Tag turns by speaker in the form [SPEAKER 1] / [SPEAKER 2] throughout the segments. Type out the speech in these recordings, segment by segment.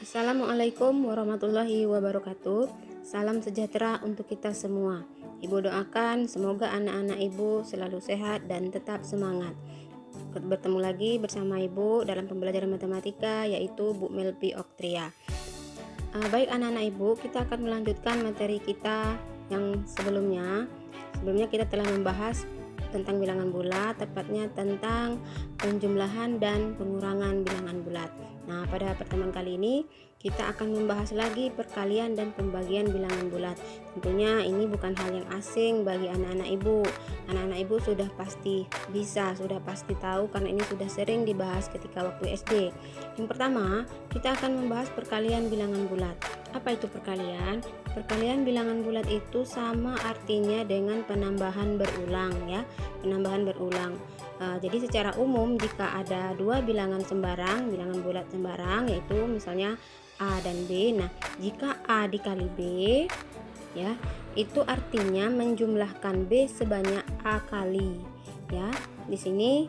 [SPEAKER 1] Assalamualaikum warahmatullahi wabarakatuh. Salam sejahtera untuk kita semua. Ibu doakan semoga anak-anak ibu selalu sehat dan tetap semangat. Bertemu lagi bersama ibu dalam pembelajaran matematika, yaitu Bu Melpi Oktria. Baik anak-anak ibu, kita akan melanjutkan materi kita yang sebelumnya. Sebelumnya kita telah membahas tentang bilangan bulat, tepatnya tentang penjumlahan dan pengurangan bilangan bulat. Nah, pada pertemuan kali ini kita akan membahas lagi perkalian dan pembagian bilangan bulat. Tentunya ini bukan hal yang asing bagi anak-anak ibu. Anak-anak ibu sudah pasti bisa, sudah pasti tahu karena ini sudah sering dibahas ketika waktu SD. Yang pertama, kita akan membahas perkalian bilangan bulat. Apa itu perkalian? Perkalian bilangan bulat itu sama artinya dengan penambahan berulang ya, penambahan berulang. Jadi secara umum jika ada dua bilangan sembarang, bilangan bulat sembarang, yaitu misalnya A dan B. Nah, jika A dikali B ya, itu artinya menjumlahkan B sebanyak A kali ya. Di sini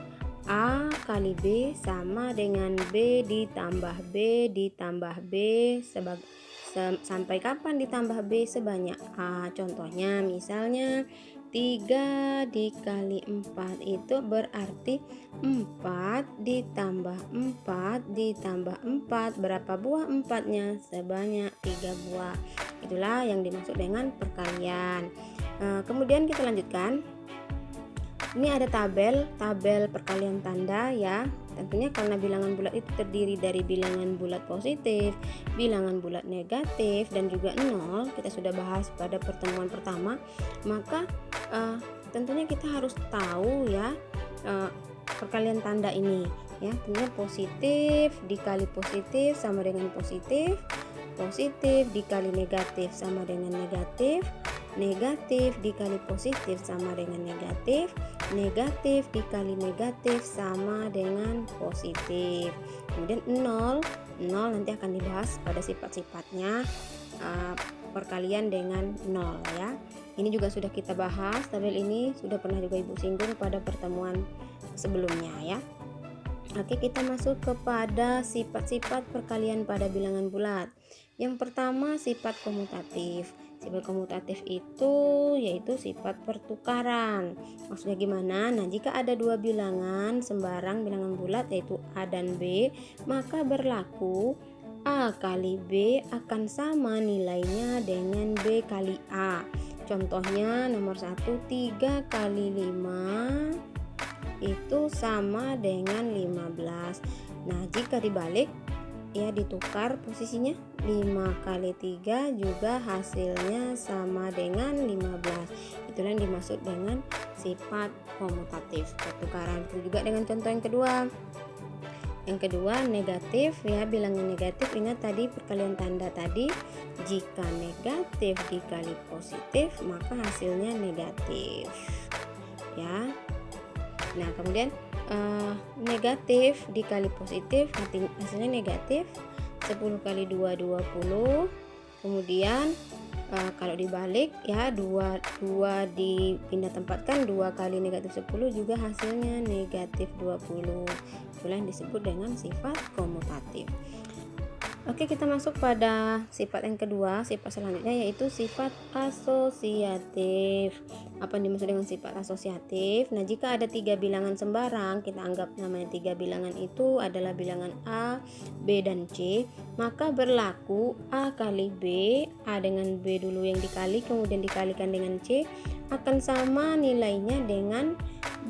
[SPEAKER 1] A kali B sama dengan B ditambah B ditambah B sampai kapan ditambah B sebanyak A. Contohnya misalnya 3 dikali 4 itu berarti 4 ditambah 4 ditambah 4. Berapa buah 4-nya? Sebanyak 3 buah. Itulah yang dimaksud dengan perkalian. Kemudian kita lanjutkan. Ini ada tabel perkalian tanda ya. Tentunya karena bilangan bulat itu terdiri dari bilangan bulat positif, bilangan bulat negatif, dan juga nol. Kita sudah bahas pada pertemuan pertama. Maka tentunya kita harus tahu ya perkalian tanda ini ya. Tentunya positif dikali positif sama dengan positif, positif dikali negatif sama dengan negatif, negatif dikali positif sama dengan negatif, negatif dikali negatif sama dengan positif. Kemudian 0 nanti akan dibahas pada sifat-sifatnya perkalian dengan 0 ya. Ini juga sudah kita bahas, tabel ini sudah pernah juga ibu singgung pada pertemuan sebelumnya ya. Oke, kita masuk kepada sifat-sifat perkalian pada bilangan bulat. Yang pertama sifat komutatif. Sifat komutatif itu yaitu sifat pertukaran. Maksudnya gimana? Nah, jika ada dua bilangan sembarang bilangan bulat yaitu A dan B, maka berlaku A kali B akan sama nilainya dengan B kali A. Contohnya nomor 1, 3 kali 5 itu sama dengan 15. Nah, jika dibalik ya, ditukar posisinya, 5 kali 3 juga hasilnya sama dengan 15. Itulah yang dimaksud dengan sifat komutatif, pertukaran. Itu juga dengan contoh yang kedua. Yang kedua negatif ya, bilangan negatif. Ingat tadi perkalian tanda tadi, jika negatif dikali positif maka hasilnya negatif ya. Nah, kemudian negatif dikali positif hasilnya negatif. 10 kali 2 20. Kemudian kalau dibalik ya, 2 dipindah tempatkan, 2 kali negatif 10 juga hasilnya negatif 20. Itulah yang disebut dengan sifat komutatif. Oke, kita masuk pada sifat yang kedua, sifat selanjutnya yaitu sifat asosiatif. Apa yang dimaksud dengan sifat asosiatif? Nah, jika ada 3 bilangan sembarang, kita anggap namanya 3 bilangan itu adalah bilangan A, B, dan C, maka berlaku A kali B, A dengan B dulu yang dikali, kemudian dikalikan dengan C, akan sama nilainya dengan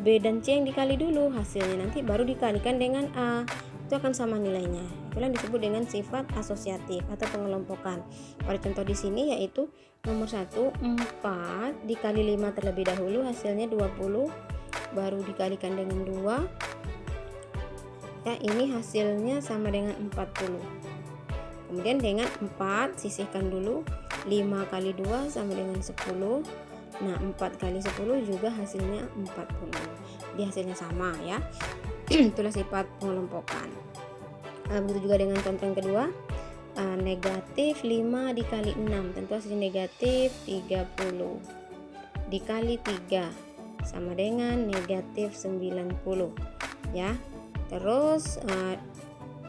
[SPEAKER 1] B dan C yang dikali dulu, hasilnya nanti baru dikalikan dengan A, itu akan sama nilainya. Itulah yang disebut dengan sifat asosiatif atau pengelompokan. Pada contoh di sini yaitu nomor 1, 4 dikali 5 terlebih dahulu, hasilnya 20, baru dikalikan dengan 2 ya, ini hasilnya sama dengan 40. Kemudian dengan 4 sisihkan dulu, 5 kali 2 sama dengan 10. Nah, 4 kali 10 juga hasilnya 40. Jadi hasilnya sama ya. Itulah sifat pengelompokan. Begitu juga dengan contoh yang kedua, negatif 5 dikali 6, tentu hasilnya negatif 30 dikali 3 sama dengan negatif 90 ya. Terus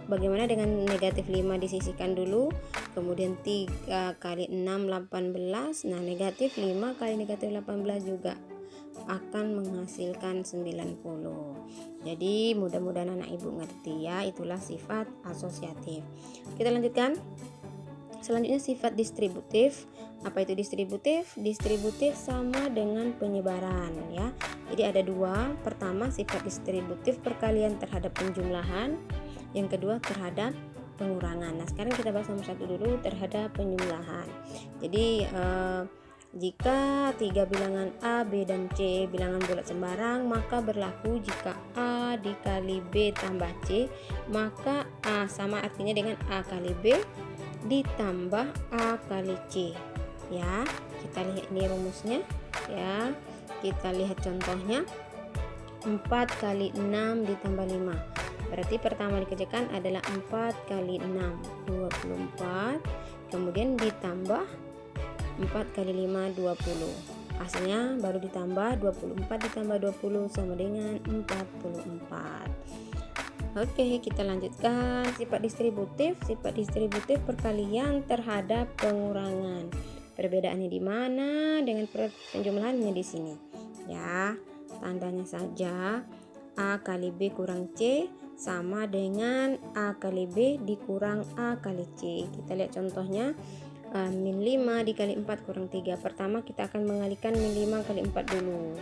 [SPEAKER 1] bagaimana dengan negatif 5 disisihkan dulu, kemudian 3 kali 6 18. Nah negatif 5 kali negatif 18 juga akan menghasilkan 90. Jadi mudah-mudahan anak ibu ngerti ya, itulah sifat asosiatif. Kita lanjutkan. Selanjutnya sifat distributif. Apa itu distributif? Distributif sama dengan penyebaran ya. Jadi ada dua. Pertama sifat distributif perkalian terhadap penjumlahan. Yang kedua terhadap pengurangan. Nah sekarang kita bahas nomor satu dulu, terhadap penjumlahan. Jadi jika tiga bilangan A, B, dan C bilangan bulat sembarang, maka berlaku jika A dikali B tambah C, maka A sama artinya dengan A kali B ditambah A kali C ya. Kita lihat ini rumusnya ya, kita lihat contohnya. 4 kali 6 ditambah 5, berarti pertama dikerjakan adalah 4 kali 6 24, kemudian ditambah 4 kali 5 20, hasilnya baru ditambah 24 ditambah 20 sama dengan 44. Oke, kita lanjutkan sifat distributif. Sifat distributif perkalian terhadap pengurangan. Perbedaannya di mana dengan penjumlahannya di sini? Ya, tandanya saja A kali B kurang C sama dengan A kali B dikurang A kali C. Kita lihat contohnya. Min 5 dikali 4 kurang 3. Pertama kita akan mengalihkan min 5 kali 4 dulu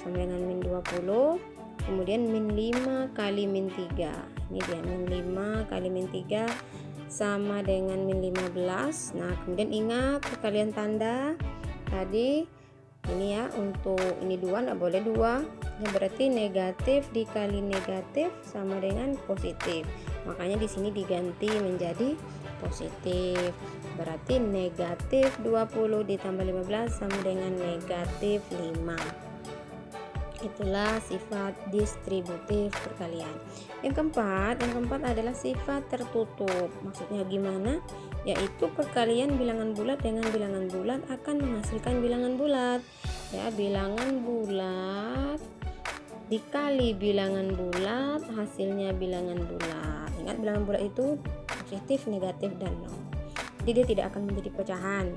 [SPEAKER 1] sama dengan min 20. Kemudian min 5 kali min 3, ini dia min 5 kali min 3 sama dengan min 15. Nah kemudian ingat perkalian tanda tadi ini ya, untuk ini 2 nggak boleh 2 ya, berarti negatif dikali negatif sama dengan positif, makanya di sini diganti menjadi positif, berarti negatif 20 ditambah 15 sama dengan negatif 5. Itulah sifat distributif perkalian. Yang keempat adalah sifat tertutup. Maksudnya gimana? Yaitu perkalian bilangan bulat dengan bilangan bulat akan menghasilkan bilangan bulat. Ya, bilangan bulat dikali bilangan bulat hasilnya bilangan bulat. Ingat bilangan bulat itu positif, negatif, dan nol. Jadi dia tidak akan menjadi pecahan.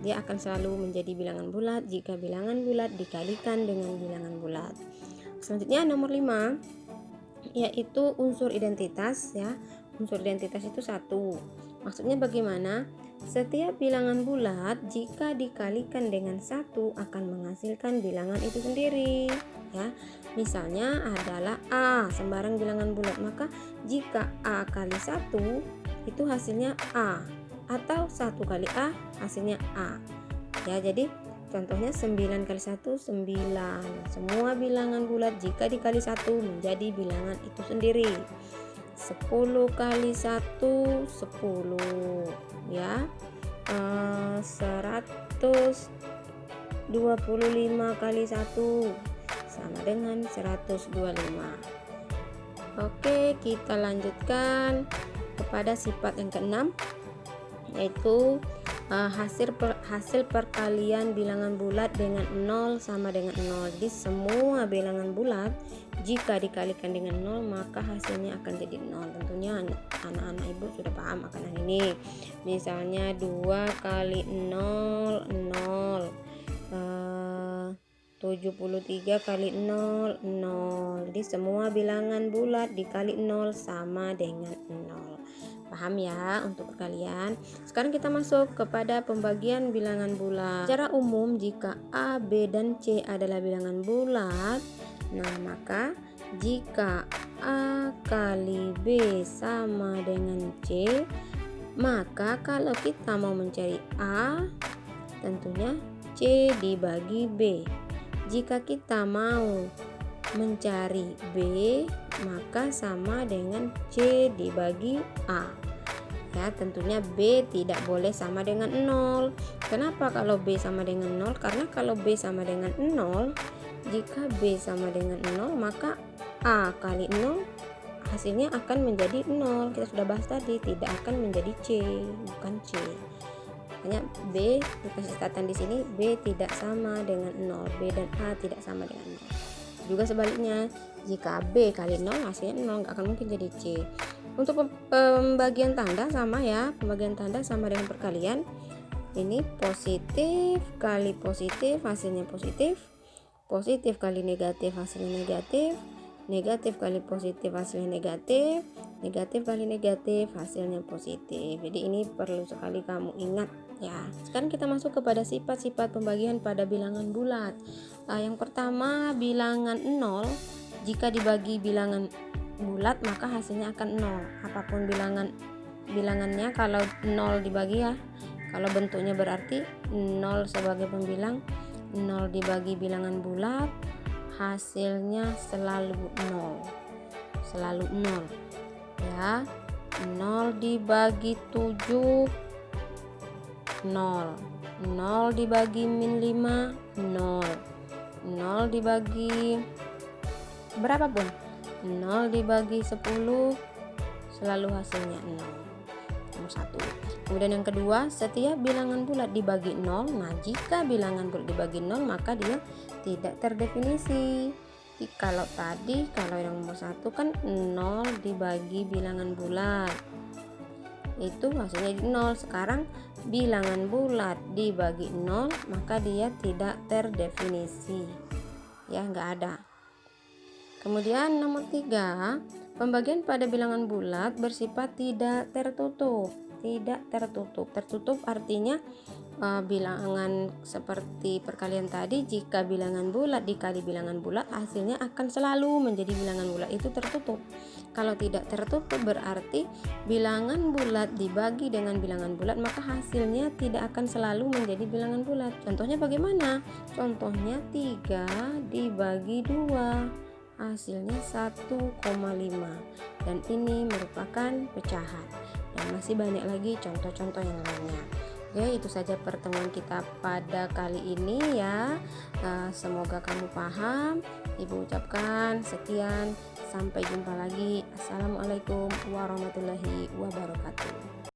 [SPEAKER 1] Dia akan selalu menjadi bilangan bulat jika bilangan bulat dikalikan dengan bilangan bulat. Selanjutnya nomor 5 yaitu unsur identitas ya. Unsur identitas itu 1. Maksudnya bagaimana? Setiap bilangan bulat jika dikalikan dengan 1 akan menghasilkan bilangan itu sendiri ya. Misalnya adalah A sembarang bilangan bulat, maka jika A kali 1 itu hasilnya A, atau 1 kali A hasilnya A ya. Jadi contohnya 9 kali 1 9. Semua bilangan bulat jika dikali 1 menjadi bilangan itu sendiri. 10 kali 1 10 ya. 125 kali 1 sama dengan 125. Oke, kita lanjutkan kepada sifat yang keenam, yaitu hasil perkalian bilangan bulat dengan 0 sama dengan 0. Jadi semua bilangan bulat jika dikalikan dengan 0 maka hasilnya akan jadi 0. Tentunya anak-anak ibu sudah paham akan hal ini. Misalnya 2 kali 0 0, 73 kali 0 0. Jadi semua bilangan bulat dikali 0 sama dengan 0. Paham ya untuk perkalian. Sekarang kita masuk kepada pembagian bilangan bulat. Secara umum jika A, B, dan C adalah bilangan bulat, nah maka jika A kali B sama dengan C, maka kalau kita mau mencari A, tentunya C dibagi B. Jika kita mau mencari B, maka sama dengan C dibagi A ya. Tentunya B tidak boleh sama dengan 0. Kenapa kalau B sama dengan 0? Karena kalau B sama dengan 0, jika B sama dengan 0 maka A kali 0 hasilnya akan menjadi 0. Kita sudah bahas tadi, tidak akan menjadi C, bukan C. Makanya B dikasih catatan di sini, B tidak sama dengan 0. B dan A tidak sama dengan 0. Juga sebaliknya, jika B kali 0 hasilnya 0, nggak akan mungkin jadi C. Untuk pembagian tanda sama ya, pembagian tanda sama dengan perkalian. Ini positif kali positif hasilnya positif, positif kali negatif hasilnya negatif, negatif kali positif hasilnya negatif, negatif kali negatif hasilnya positif. Jadi ini perlu sekali kamu ingat ya. Sekarang kita masuk kepada sifat-sifat pembagian pada bilangan bulat. Yang pertama, bilangan 0 jika dibagi bilangan bulat maka hasilnya akan 0. Apapun bilangannya, kalau 0 dibagi ya, kalau bentuknya berarti 0 sebagai pembilang, 0 dibagi bilangan bulat hasilnya selalu 0, selalu 0 ya. 0 dibagi 7 0, 0 dibagi min 5 0, 0 dibagi berapapun, 0 dibagi 10 selalu hasilnya 0. Nomor 1. Kemudian yang kedua, setiap bilangan bulat dibagi 0. Nah, jika bilangan bulat dibagi 0 maka dia tidak terdefinisi. Kalau yang nomor 1 kan 0 dibagi bilangan bulat, itu hasilnya 0. Sekarang bilangan bulat dibagi 0 maka dia tidak terdefinisi ya, enggak ada. Kemudian nomor 3, pembagian pada bilangan bulat bersifat tidak tertutup. Tidak tertutup. Tertutup artinya bilangan seperti perkalian tadi, jika bilangan bulat dikali bilangan bulat hasilnya akan selalu menjadi bilangan bulat, itu tertutup. Kalau tidak tertutup berarti bilangan bulat dibagi dengan bilangan bulat maka hasilnya tidak akan selalu menjadi bilangan bulat. Contohnya bagaimana? Contohnya 3 dibagi 2 hasilnya 1,5, dan ini merupakan pecahan. Dan masih banyak lagi contoh-contoh yang lainnya. Oke, itu saja pertemuan kita pada kali ini ya. Semoga kamu paham. Ibu ucapkan sekian, sampai jumpa lagi. Assalamualaikum warahmatullahi wabarakatuh.